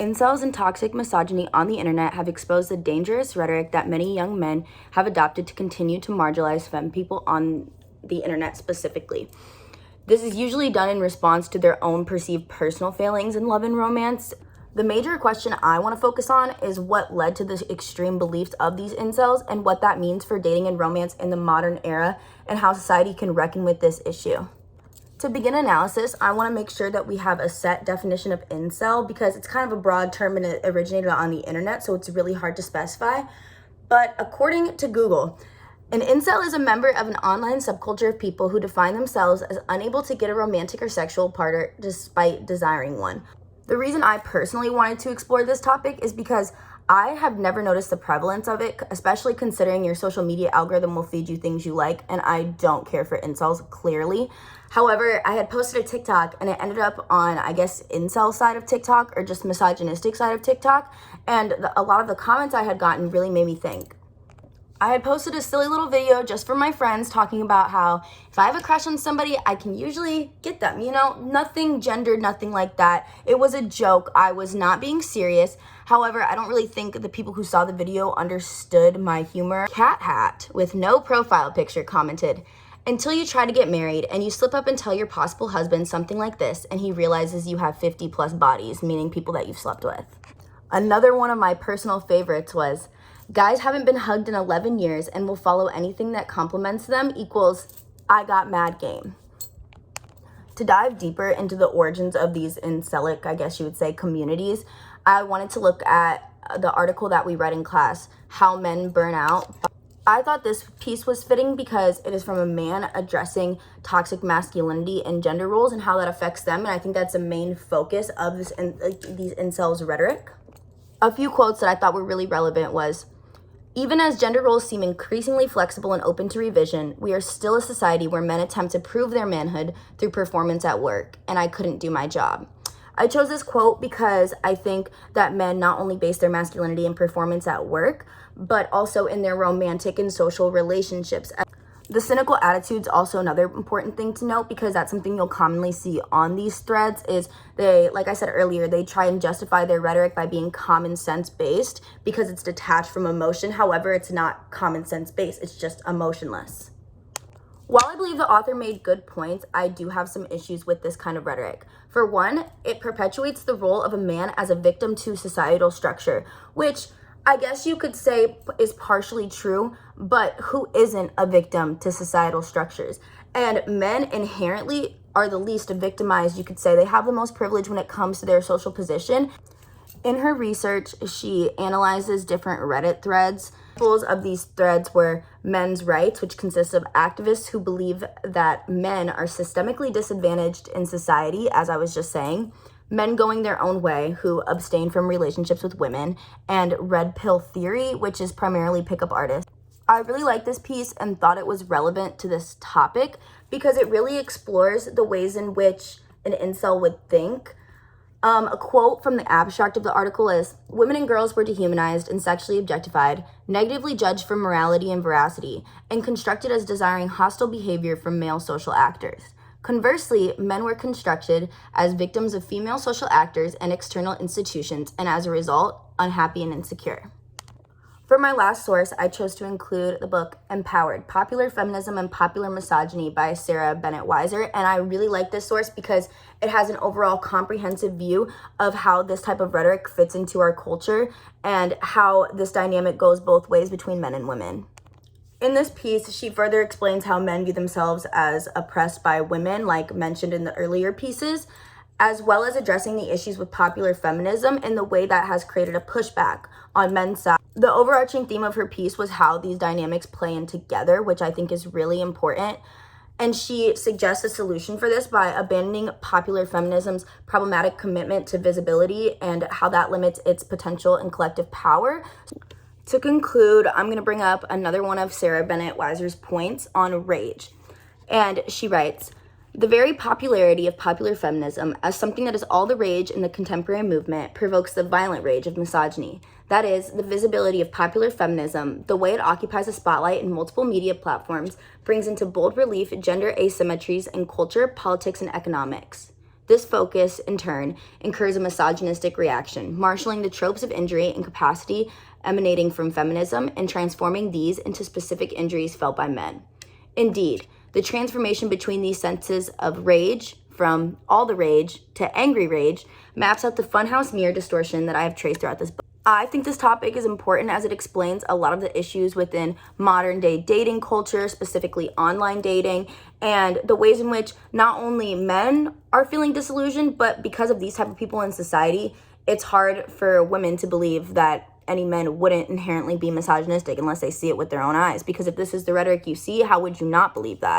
Incels and toxic misogyny on the internet have exposed the dangerous rhetoric that many young men have adopted to continue to marginalize femme people on the internet specifically. This is usually done in response to their own perceived personal failings in love and romance. The major question I want to focus on is what led to the extreme beliefs of these incels and what that means for dating and romance in the modern era and how society can reckon with this issue. To begin analysis, I want to make sure that we have a set definition of incel because it's kind of a broad term and it originated on the internet, so it's really hard to specify. But according to Google, an incel is a member of an online subculture of people who define themselves as unable to get a romantic or sexual partner despite desiring one. The reason I personally wanted to explore this topic is because I have never noticed the prevalence of it, especially considering your social media algorithm will feed you things you like, and I don't care for incels, clearly. However, I had posted a TikTok and it ended up on, I guess, incel side of TikTok or just misogynistic side of TikTok, and a lot of the comments I had gotten really made me think. I had posted a silly little video just for my friends talking about how if I have a crush on somebody, I can usually get them, nothing gendered, nothing like that. It was a joke. I was not being serious. However, I don't really think the people who saw the video understood my humor. Cat Hat with no profile picture commented, "Until you try to get married and you slip up and tell your possible husband something like this and he realizes you have 50 plus bodies," meaning people that you've slept with. Another one of my personal favorites was, "Guys haven't been hugged in 11 years and will follow anything that compliments them equals I got mad game." To dive deeper into the origins of these incelic, I guess you would say, communities, I wanted to look at the article that we read in class, How Men Burn Out. I thought this piece was fitting because it is from a man addressing toxic masculinity and gender roles and how that affects them, and I think that's the main focus of these incels' rhetoric. A few quotes that I thought were really relevant was, "Even as gender roles seem increasingly flexible and open to revision, we are still a society where men attempt to prove their manhood through performance at work, and I couldn't do my job." I chose this quote because I think that men not only base their masculinity and performance at work, but also in their romantic and social relationships. The cynical attitude's also another important thing to note because that's something you'll commonly see on these threads is they, like I said earlier, they try and justify their rhetoric by being common sense based because it's detached from emotion. However, it's not common sense based, it's just emotionless. While I believe the author made good points, I do have some issues with this kind of rhetoric. For one, it perpetuates the role of a man as a victim to societal structure, which I guess you could say is partially true, but who isn't a victim to societal structures? And men inherently are the least victimized, you could say. They have the most privilege when it comes to their social position. In her research, she analyzes different Reddit threads. Examples of these threads were men's rights, which consists of activists who believe that men are systemically disadvantaged in society, as I was just saying, men going their own way who abstain from relationships with women, and red pill theory, which is primarily pickup artists. I really liked this piece and thought it was relevant to this topic because it really explores the ways in which an incel would think. A quote from the abstract of the article is, "Women and girls were dehumanized and sexually objectified, negatively judged for morality and veracity, and constructed as desiring hostile behavior from male social actors. Conversely, men were constructed as victims of female social actors and external institutions, and as a result, unhappy and insecure." For my last source, I chose to include the book Empowered, Popular Feminism and Popular Misogyny by Sarah Bennett Weiser. And I really like this source because it has an overall comprehensive view of how this type of rhetoric fits into our culture and how this dynamic goes both ways between men and women. In this piece, she further explains how men view themselves as oppressed by women, like mentioned in the earlier pieces, as well as addressing the issues with popular feminism in the way that has created a pushback on men's side. The overarching theme of her piece was how these dynamics play in together, which I think is really important. And she suggests a solution for this by abandoning popular feminism's problematic commitment to visibility and how that limits its potential and collective power. To conclude, I'm going to bring up another one of Sarah Bennett Weiser's points on rage. And she writes, "The very popularity of popular feminism as something that is all the rage in the contemporary movement provokes the violent rage of misogyny. That is, the visibility of popular feminism, the way it occupies a spotlight in multiple media platforms, brings into bold relief gender asymmetries in culture, politics, and economics. This focus, in turn, incurs a misogynistic reaction, marshaling the tropes of injury and capacity emanating from feminism and transforming these into specific injuries felt by men. Indeed, the transformation between these senses of rage, from all the rage to angry rage, maps out the funhouse mirror distortion that I have traced throughout this book. I think this topic is important as it explains a lot of the issues within modern day dating culture, specifically online dating, and the ways in which not only men are feeling disillusioned, but because of these type of people in society, it's hard for women to believe that any men wouldn't inherently be misogynistic unless they see it with their own eyes. Because if this is the rhetoric you see, how would you not believe that?